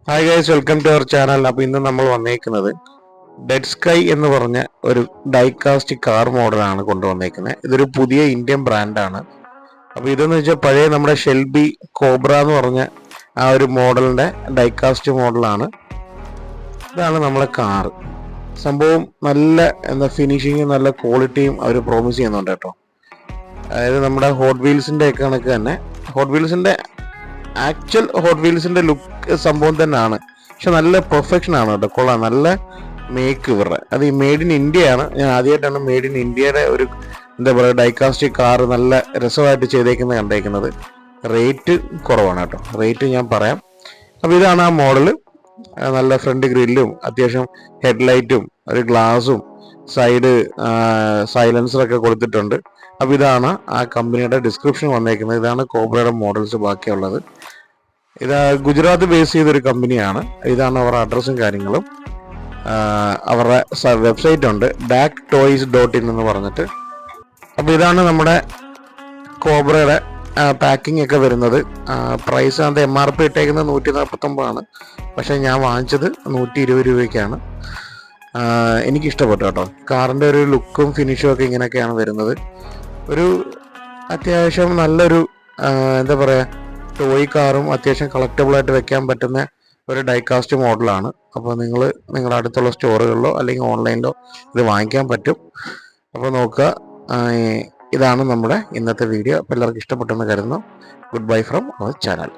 Hi guys, welcome to our channel. അപ്പോൾ ഇന്ന് നമ്മൾ വന്നേക്കുന്നത് ഡെഡ് സ്കൈ എന്ന് പറഞ്ഞ ഒരു ഡൈകാസ്റ്റ് കാർ മോഡലാണ് കൊണ്ടുവന്നേക്കുന്നത്. ഇതൊരു പുതിയ ഇന്ത്യൻ ബ്രാൻഡാണ്. അപ്പോൾ ഇതെന്ന് വെച്ചാൽ പഴയ നമ്മുടെ ഷെൽബി കോബ്ര എന്ന് പറഞ്ഞ ആ ഒരു മോഡലിൻ്റെ ഡൈകാസ്റ്റ് മോഡലാണ്. ഇതാണ് നമ്മളെ കാറ്. സംഭവം നല്ല ഫിനിഷിങ്ങും നല്ല ക്വാളിറ്റിയും അവർ പ്രോമിസ് ചെയ്യുന്നുണ്ട് കേട്ടോ. അതായത് നമ്മുടെ ഹോട്ട് വീൽസിൻ്റെ ഒക്കെ കണക്ക് തന്നെ ഹോട്ട് വീൽസിൻ്റെ ആക്ച്വൽ ഹോട്ട് വീൽസിന്റെ ലുക്ക് സംഭവം തന്നെയാണ്. പക്ഷെ നല്ല പെർഫെക്ഷൻ ആണ് കേട്ടോ, കൊള്ളാം. നല്ല മേക്ക് ഇവരുടെ അത് ഈ മെയ്ഡ് ഇൻ ഇന്ത്യ ആണ്. ഞാൻ ആദ്യമായിട്ടാണ് മെയ്ഡ് ഇൻ ഇന്ത്യയുടെ ഒരു ഡൈകാസ്റ്റ് കാർ നല്ല രസമായിട്ട് ചെയ്തേക്കുന്നത് കണ്ടേക്കുന്നത്. റേറ്റ് കുറവാണ് കേട്ടോ, റേറ്റ് ഞാൻ പറയാം. അപ്പോൾ ഇതാണ് ആ മോഡല്. നല്ല ഫ്രണ്ട് ഗ്രില്ലും അത്യാവശ്യം ഹെഡ്ലൈറ്റും ഒരു ഗ്ലാസും സൈഡ് സൈലൻസറൊക്കെ കൊടുത്തിട്ടുണ്ട്. അപ്പോൾ ഇതാണ് ആ കമ്പനിയുടെ ഡിസ്ക്രിപ്ഷൻ വന്നേക്കുന്നത്. ഇതാണ് കോബ്രയുടെ മോഡൽസ് ബാക്കിയുള്ളത്. ഇത് ഗുജറാത്ത് ബേസ് ചെയ്തൊരു കമ്പനിയാണ്. ഇതാണ് അവരുടെ അഡ്രസ്സും കാര്യങ്ങളും. അവരുടെ വെബ്സൈറ്റ് ഉണ്ട്, DACTOYS.in എന്ന് പറഞ്ഞിട്ട്. അപ്പോൾ ഇതാണ് നമ്മുടെ കോബ്രയുടെ പാക്കിംഗ് ഒക്കെ വരുന്നത്. പ്രൈസ് അത് MRP ഇട്ടേക്കുന്നത് 149 പക്ഷേ ഞാൻ വാങ്ങിച്ചത് 120 രൂപയ്ക്കാണ്. എനിക്കിഷ്ടപ്പെട്ടു കേട്ടോ. കാറിൻ്റെ ഒരു ലുക്കും ഫിനിഷും ഒക്കെ ഇങ്ങനെയൊക്കെയാണ് വരുന്നത്. ഒരു അത്യാവശ്യം നല്ലൊരു ടോയ് കാറും അത്യാവശ്യം കളക്റ്റബിളായിട്ട് വെക്കാൻ പറ്റുന്ന ഒരു ഡൈകാസ്റ്റ് മോഡലാണ്. അപ്പോൾ നിങ്ങളുടെ അടുത്തുള്ള സ്റ്റോറുകളിലോ അല്ലെങ്കിൽ ഓൺലൈനിലോ ഇത് വാങ്ങിക്കാൻ പറ്റും. അപ്പോൾ നോക്കുക. ഇതാണ് നമ്മുടെ ഇന്നത്തെ വീഡിയോ. അപ്പോൾ എല്ലാവർക്കും ഇഷ്ടപ്പെട്ടെന്ന് കരുതുന്നു. Goodbye from our channel.